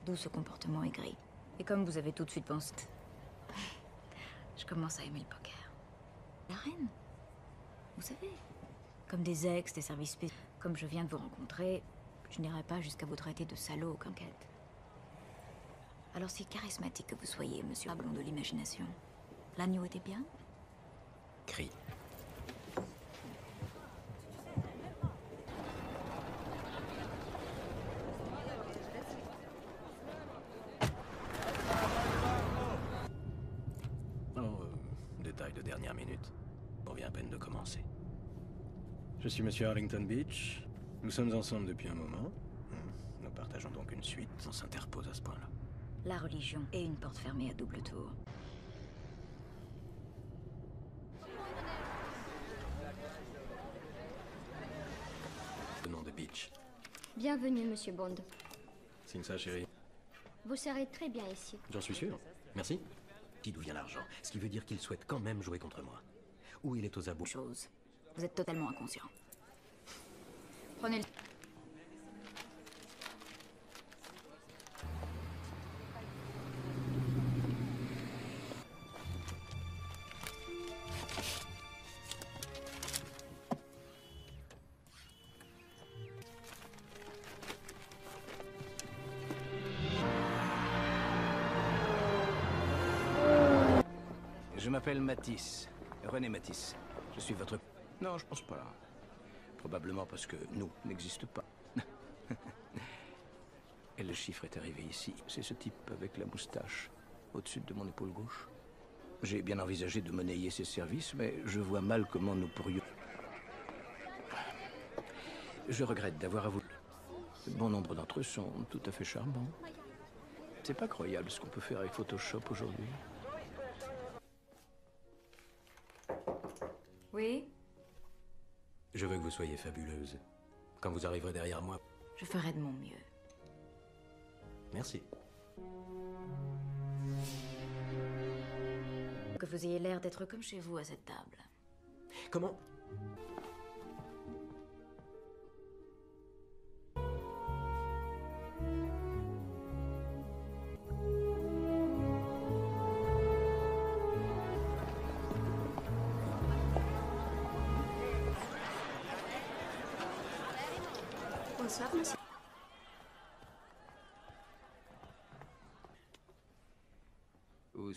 Speaker 13: D'où ce comportement aigri. Et comme vous avez tout de suite pensé... Je commence à aimer le poker. La reine. Vous savez, comme des ex, des services spéciaux. Comme je viens de vous rencontrer, je n'irai pas jusqu'à vous traiter de salaud ou conquête. Alors si charismatique que vous soyez, monsieur Ablon de l'imagination, l'agneau était bien?
Speaker 10: Crie. Détail de dernière minute. On vient à peine de commencer. Je suis monsieur Arlington Beach. Nous sommes ensemble depuis un moment. Nous partageons donc une suite. On s'interpose à ce point-là.
Speaker 13: La religion et une porte fermée à double tour.
Speaker 10: Le nom de Beach.
Speaker 16: Bienvenue, monsieur Bond.
Speaker 10: Signe ça, chérie.
Speaker 16: Vous serez très bien ici.
Speaker 10: J'en suis sûr. Merci. D'où vient l'argent? Ce qui veut dire qu'il souhaite quand même jouer contre moi. Ou il est aux abous.
Speaker 13: Chose. Vous êtes totalement inconscient. Prenez le...
Speaker 5: Je m'appelle Matisse. René Matisse. Je suis votre... Non, je pense pas. Probablement parce que nous n'existe pas. Et le chiffre est arrivé ici. C'est ce type avec la moustache au-dessus de mon épaule gauche. J'ai bien envisagé de monnayer ses services, mais je vois mal comment nous pourrions... Je regrette d'avoir avoué. Bon nombre d'entre eux sont tout à fait charmants. C'est pas croyable ce qu'on peut faire avec Photoshop aujourd'hui.
Speaker 13: Oui?
Speaker 10: Je veux que vous soyez fabuleuse. Quand vous arriverez derrière moi...
Speaker 13: Je ferai de mon mieux.
Speaker 10: Merci.
Speaker 13: Que vous ayez l'air d'être comme chez vous à cette table.
Speaker 10: Comment?
Speaker 16: Bonsoir, monsieur.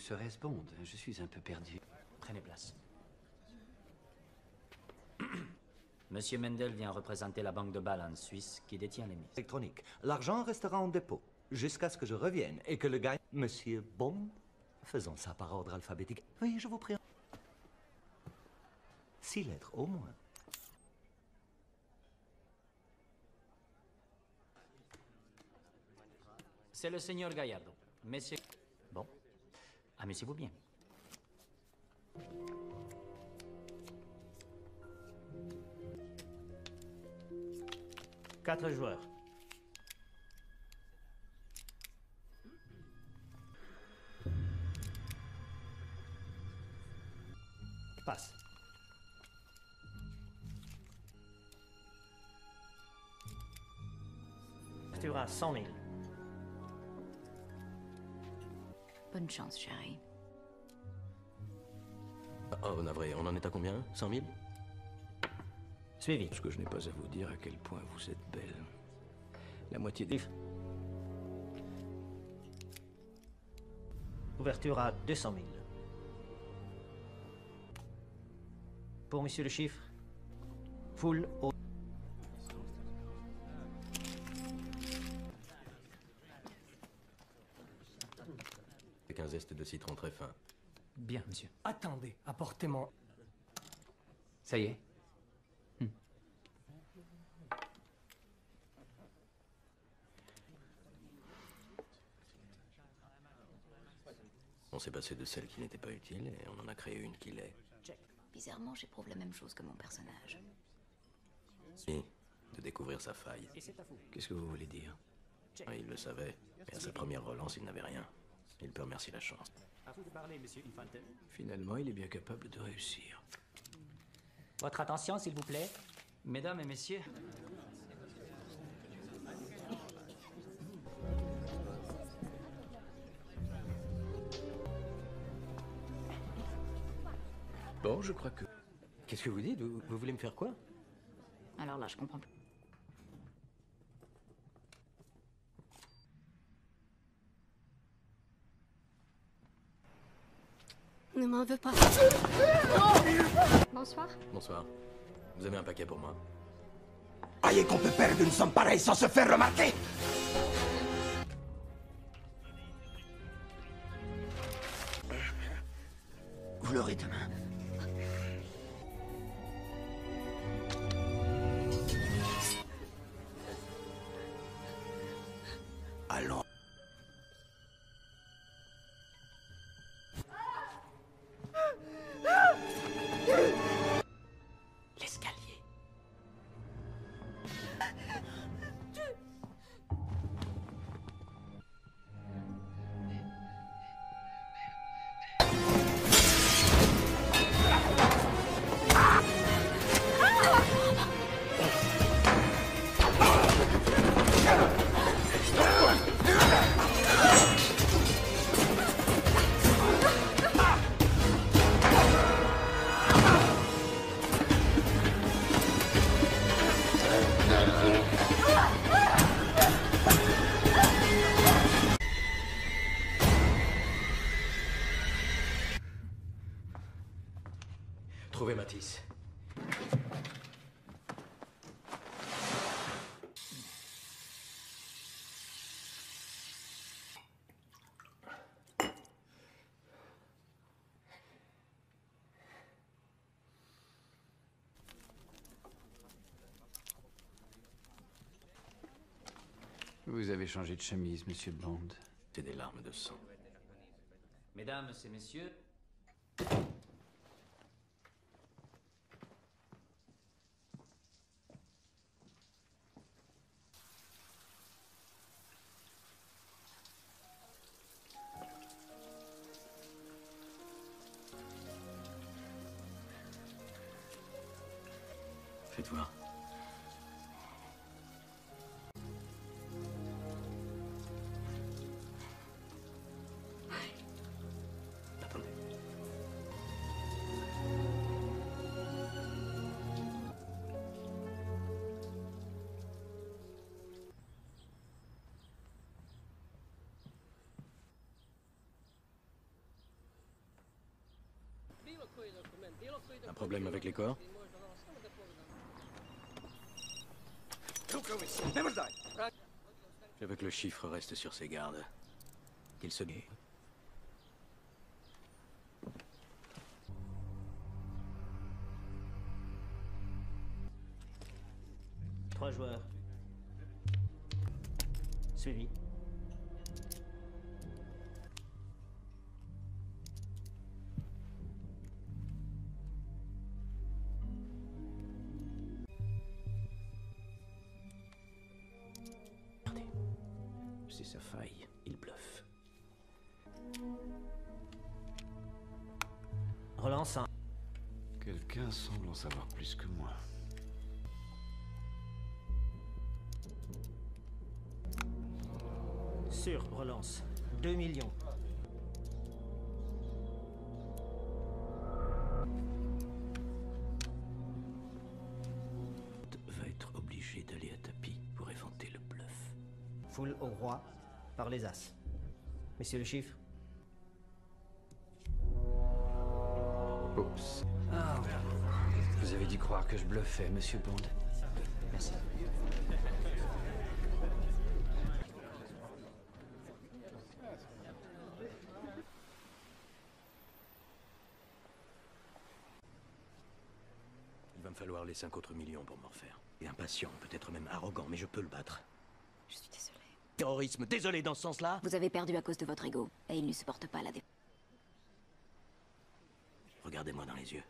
Speaker 21: serait-ce Bond? Je suis un peu perdu.
Speaker 8: Prenez place. Monsieur Mendel vient représenter la banque de Balance suisse qui détient les mises.
Speaker 17: Électronique. L'argent restera en dépôt jusqu'à ce que je revienne et que le gars... Monsieur Bond, faisons ça par ordre alphabétique. Oui, je vous prie. 6 lettres au moins.
Speaker 8: C'est le seigneur Gallardo. Messieurs... Bon. Amusez-vous bien.
Speaker 19: Quatre joueurs. Passe. Tu auras 100 000.
Speaker 13: Bonne chance, chérie.
Speaker 10: Oh, navré, on en est à combien? 100 000?
Speaker 19: Suivi.
Speaker 5: Parce que je n'ai pas à vous dire à quel point vous êtes belle. La moitié des...
Speaker 19: Ouverture à 200 000. Pour monsieur le chiffre, full au...
Speaker 10: Avec un zeste de citron très fin.
Speaker 18: Bien, monsieur. Attendez, apportez-moi...
Speaker 20: Ça y est.
Speaker 10: On s'est passé de celle qui n'était pas utile et on en a créé une qui l'est.
Speaker 13: Bizarrement, j'éprouve la même chose que mon personnage.
Speaker 10: Et de découvrir sa faille.
Speaker 5: Qu'est-ce que vous voulez dire?
Speaker 10: Ah, il le savait, mais à sa première relance, il n'avait rien. Il peut remercier la chance.
Speaker 8: À vous de parler, monsieur Infante.
Speaker 5: Finalement, il est bien capable de réussir.
Speaker 8: Votre attention, s'il vous plaît. Mesdames et messieurs.
Speaker 5: Bon, je crois que...
Speaker 10: Qu'est-ce que vous dites? Vous voulez me faire quoi?
Speaker 13: Alors là, je comprends plus.
Speaker 16: Ne m'en veux pas. Bonsoir.
Speaker 10: Bonsoir. Vous avez un paquet pour moi?
Speaker 7: Croyez qu'on peut perdre une somme pareille sans se faire remarquer? Vous l'aurez demain. Allons.
Speaker 20: L'escalier.
Speaker 10: Trouvez Matisse.
Speaker 21: Vous avez changé de chemise, monsieur Bond.
Speaker 10: C'est des larmes de sang.
Speaker 8: Mesdames et messieurs.
Speaker 10: Faites voir. Attendez. Un problème avec les corps? Je veux que le chiffre reste sur ses gardes. Qu'il se...
Speaker 19: 3 joueurs. Suivi.
Speaker 5: C'est sa faille, il bluffe.
Speaker 19: Relance 1.
Speaker 6: Quelqu'un semble en savoir plus que moi.
Speaker 19: Sur relance. 2 millions.
Speaker 5: Va être obligé d'aller à tapis pour éventer le bluff.
Speaker 19: Foule au roi par les as. Messieurs le chiffre.
Speaker 21: Oups. Ah, vous avez dû croire que je bluffais, monsieur Bond. Merci.
Speaker 10: Il va me falloir les 5 autres millions pour m'en refaire. Et impatient, peut-être même arrogant, mais je peux le battre.
Speaker 13: Je suis désolée.
Speaker 10: Terrorisme, désolé dans ce sens-là.
Speaker 13: Vous avez perdu à cause de votre ego, et il ne supporte pas la défaite.
Speaker 10: Regardez-moi dans les yeux.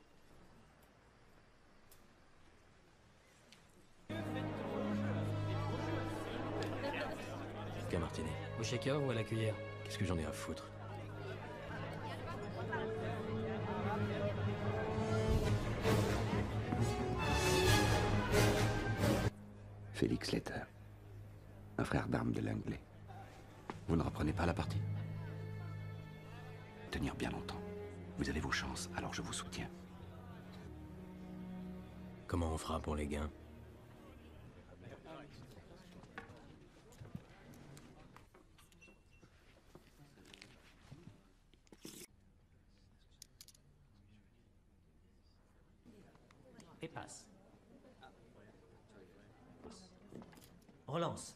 Speaker 10: Qu'un martini.
Speaker 18: Au shaker ou à la cuillère?
Speaker 10: Qu'est-ce que j'en ai à foutre?
Speaker 6: Félix Leiter, un frère d'armes de Langley. Vous ne reprenez pas la partie? Tenir bien longtemps. Vous avez vos chances, alors je vous soutiens.
Speaker 10: Comment on fera pour les gains?
Speaker 19: Et passe. Relance.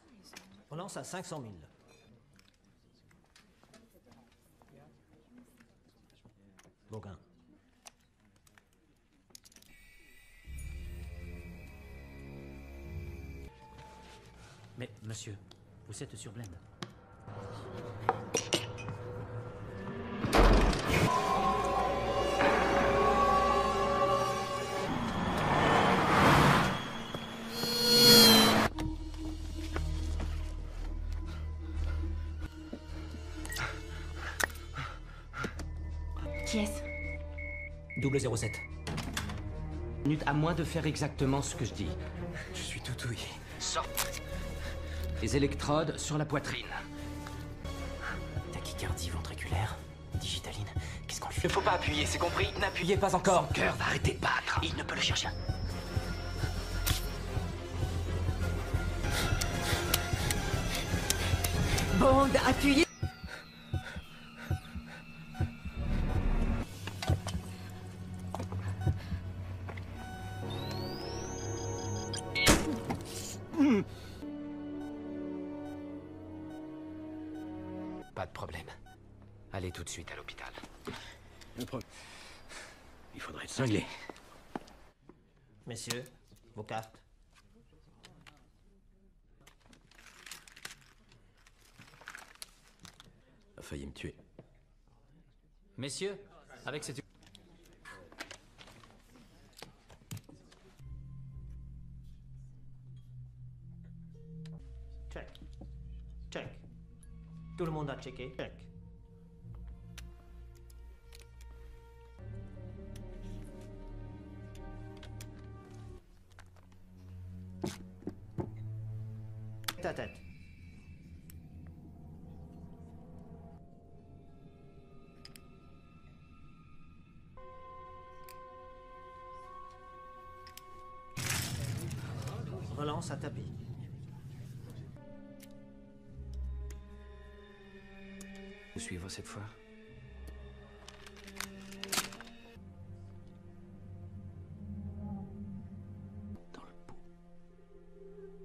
Speaker 19: Relance à 500 000. Gauguin.
Speaker 8: Mais, monsieur, vous êtes sur Blend.
Speaker 13: Qui est-ce?
Speaker 20: 007. Minute à moi de faire exactement ce que je dis. Je suis tout ouïe. Sors. Les électrodes sur la poitrine.
Speaker 8: Tachycardie ventriculaire, digitaline, qu'est-ce qu'on lui fait?
Speaker 20: Il ne faut pas appuyer, c'est compris? N'appuyez pas encore. Son cœur va arrêter de battre. Il ne peut le chercher.
Speaker 9: Bond, appuyez.
Speaker 20: Pas de problème. Allez tout de suite à l'hôpital.
Speaker 10: Il faudrait être cinglé.
Speaker 19: Messieurs, vos cartes.
Speaker 10: A failli me tuer.
Speaker 8: Messieurs, avec cette...
Speaker 19: Check. Check. Tout le monde a checké. Check. Tête à tête. Relance à tapis.
Speaker 20: Vous suivre cette fois?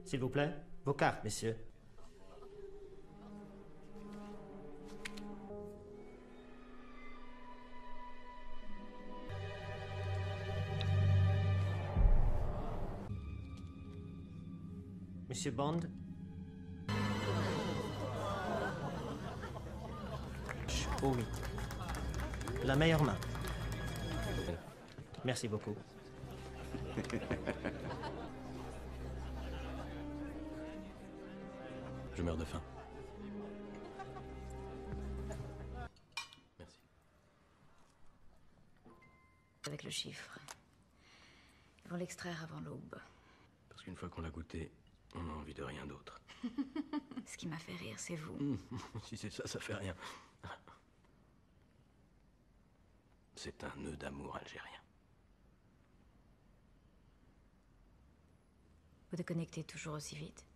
Speaker 18: S'il vous plaît, vos cartes, messieurs. Monsieur Bond? Oh oui. La meilleure main. Merci beaucoup.
Speaker 10: Je meurs de faim. Merci.
Speaker 13: Avec le chiffre. Ils vont l'extraire avant l'aube.
Speaker 10: Parce qu'une fois qu'on l'a goûté, on n'a envie de rien d'autre.
Speaker 13: Ce qui m'a fait rire, c'est vous.
Speaker 10: Si c'est ça, ça fait rien. C'est un nœud d'amour algérien.
Speaker 13: Vous déconnectez toujours aussi vite.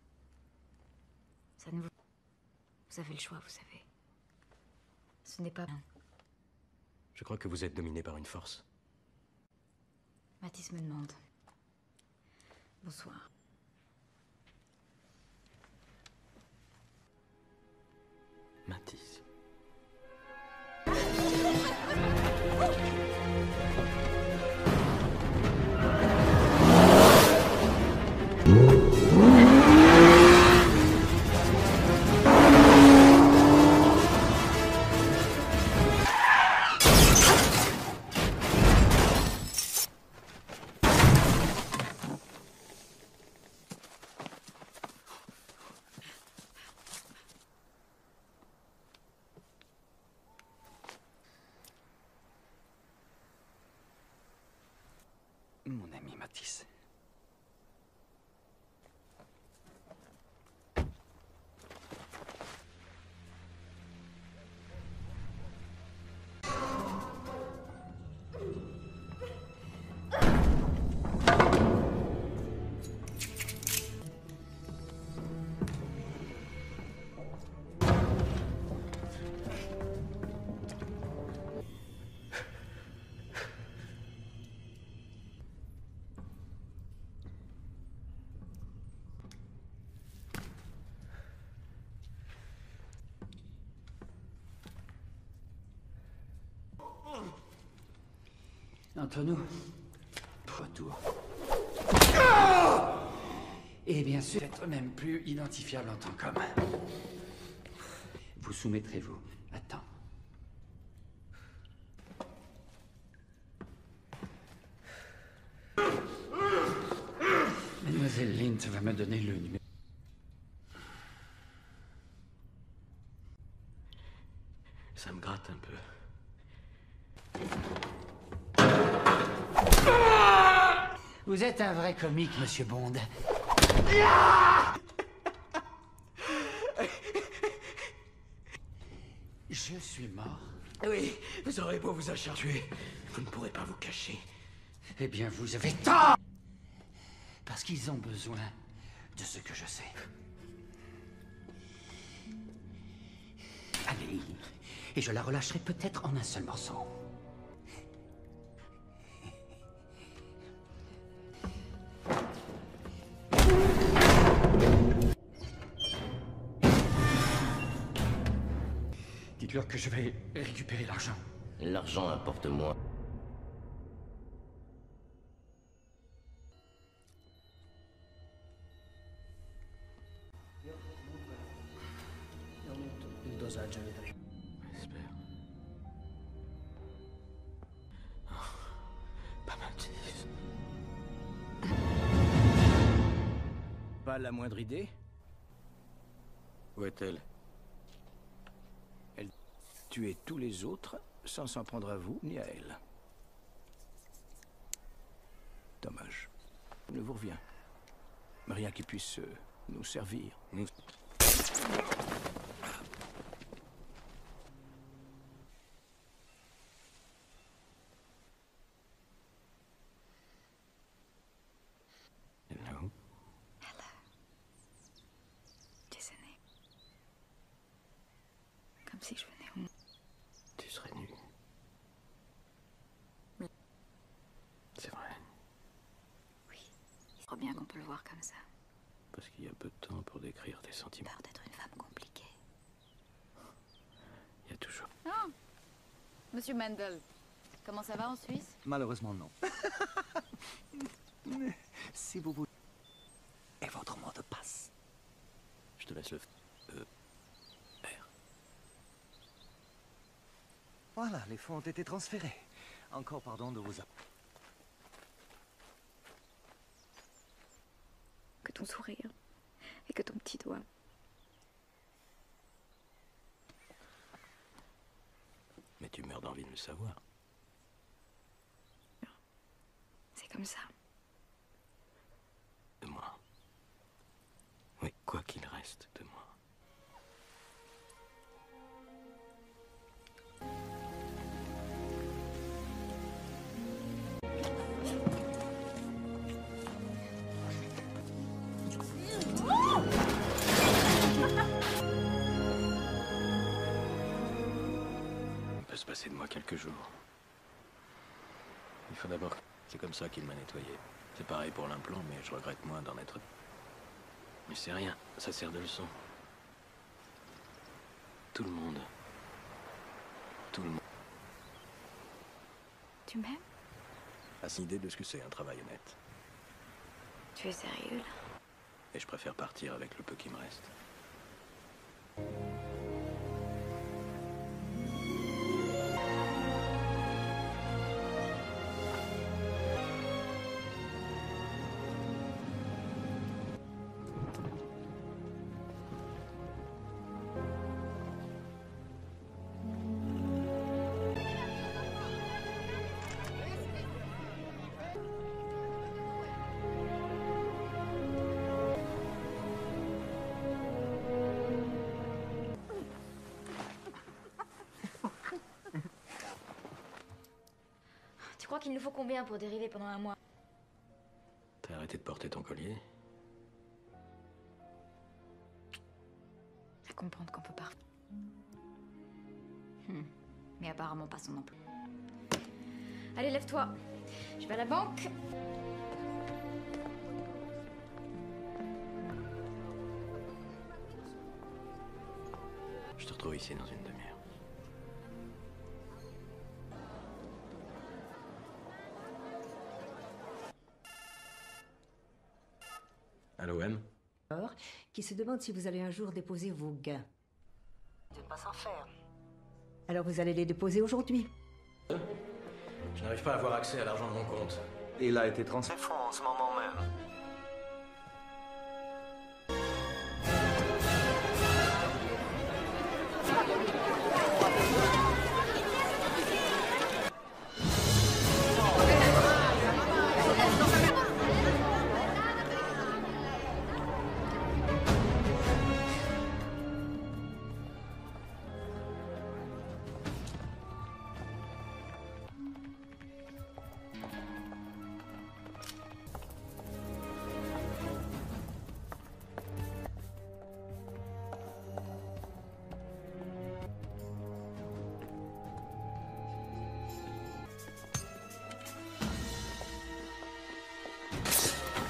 Speaker 13: Ça ne vous... Vous avez le choix, vous savez. Ce n'est pas...
Speaker 10: Je crois que vous êtes dominé par une force.
Speaker 13: Mathis me demande. Bonsoir.
Speaker 10: Mathis.
Speaker 6: Mon ami Mathis.
Speaker 21: Entre nous, retour. Et bien sûr, être même plus identifiable en tant qu'homme. Vous soumettrez-vous. Attends. Mademoiselle Lint va me donner le numéro.
Speaker 10: Ça me gratte un peu.
Speaker 21: Vous êtes un vrai comique, Monsieur Bond. Je suis mort.
Speaker 10: Oui, vous aurez beau vous acharner, vous ne pourrez pas vous cacher.
Speaker 21: Eh bien, vous avez tort! Parce qu'ils ont besoin de ce que je sais. Allez, et je la relâcherai peut-être en un seul morceau. Dites-leur que je vais récupérer l'argent.
Speaker 4: L'argent importe moins.
Speaker 18: Il dosaggio vedremo.
Speaker 10: J'espère. Oh, pas Mathis.
Speaker 5: Pas la moindre idée?
Speaker 10: Où est-elle?
Speaker 5: Elle tuait tous les autres sans s'en prendre à vous ni à elle. Dommage. Il ne vous revient. Rien qui puisse nous servir.
Speaker 10: Nous... Hello.
Speaker 13: Désolé. Comme si je venais au...
Speaker 10: Tu serais nu. C'est vrai.
Speaker 13: Oui. C'est trop bien qu'on peut le voir comme ça.
Speaker 10: parce qu'il y a peu de temps pour décrire tes sentiments.
Speaker 13: Peur d'être une femme compliquée.
Speaker 10: Il y a toujours...
Speaker 12: Ah, Monsieur Mendel, comment ça va en Suisse?
Speaker 17: Malheureusement, non. Si vous voulez... Et votre mot de passe?
Speaker 10: Je te laisse le...
Speaker 17: Voilà, les fonds ont été transférés. Encore pardon de vous...
Speaker 13: Que ton sourire et que ton petit doigt.
Speaker 10: Mais tu meurs d'envie de le savoir.
Speaker 13: C'est comme ça.
Speaker 10: De moi. Oui, quoi qu'il reste de moi. On peut se passer de moi quelques jours. Il faut d'abord... C'est comme ça qu'il m'a nettoyé. C'est pareil pour l'implant, mais je regrette moins d'en être... Mais c'est rien, ça sert de leçon. Tout le monde. Tout le monde.
Speaker 13: Tu m'aimes?
Speaker 10: A une idée de ce que c'est un travail honnête.
Speaker 13: Tu es sérieux là?
Speaker 10: Et je préfère partir avec le peu qui me reste.
Speaker 13: Tu crois qu'il nous faut combien pour dériver pendant un mois?
Speaker 10: T'as arrêté de porter ton collier?
Speaker 13: À comprendre qu'on peut pas. Mais apparemment pas son emploi. Allez, lève-toi. Je vais à la banque.
Speaker 10: Je te retrouve ici dans une demi-heure. Allô, M?
Speaker 9: Qui se demande si vous allez un jour déposer vos gains. De ne pas s'en faire. Alors vous allez les déposer aujourd'hui.
Speaker 10: Je n'arrive pas à avoir accès à l'argent de mon compte.
Speaker 17: Il a été transféré en ce moment même.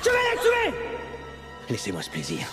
Speaker 14: Je vais la tuer!
Speaker 5: Laissez-moi ce plaisir.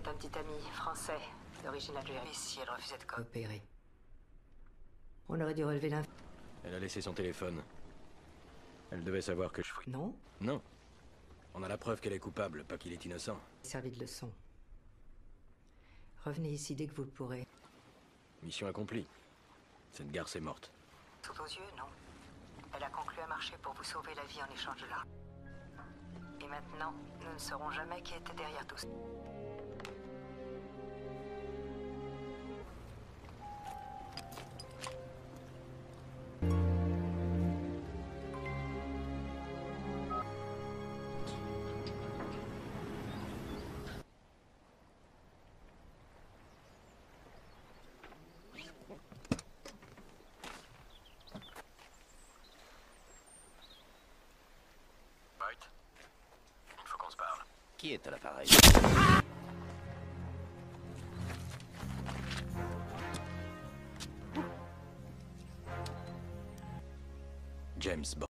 Speaker 9: C'est un petit ami français, d'origine algérienne. Si elle refusait de coopérer. On aurait dû relever l'info.
Speaker 10: Elle a laissé son téléphone. Elle devait savoir que je fouille.
Speaker 9: Non?
Speaker 10: Non. On a la preuve qu'elle est coupable, pas qu'il est innocent.
Speaker 9: Servi de leçon. Revenez ici dès que vous le pourrez.
Speaker 10: Mission accomplie. Cette garce est morte.
Speaker 9: Sous vos yeux, non. Elle a conclu un marché pour vous sauver la vie en échange de l'argent. Et maintenant, nous ne saurons jamais qui était derrière tout ça.
Speaker 10: Il faut qu'on se parle.
Speaker 4: Qui est à l'appareil?
Speaker 10: James Bond.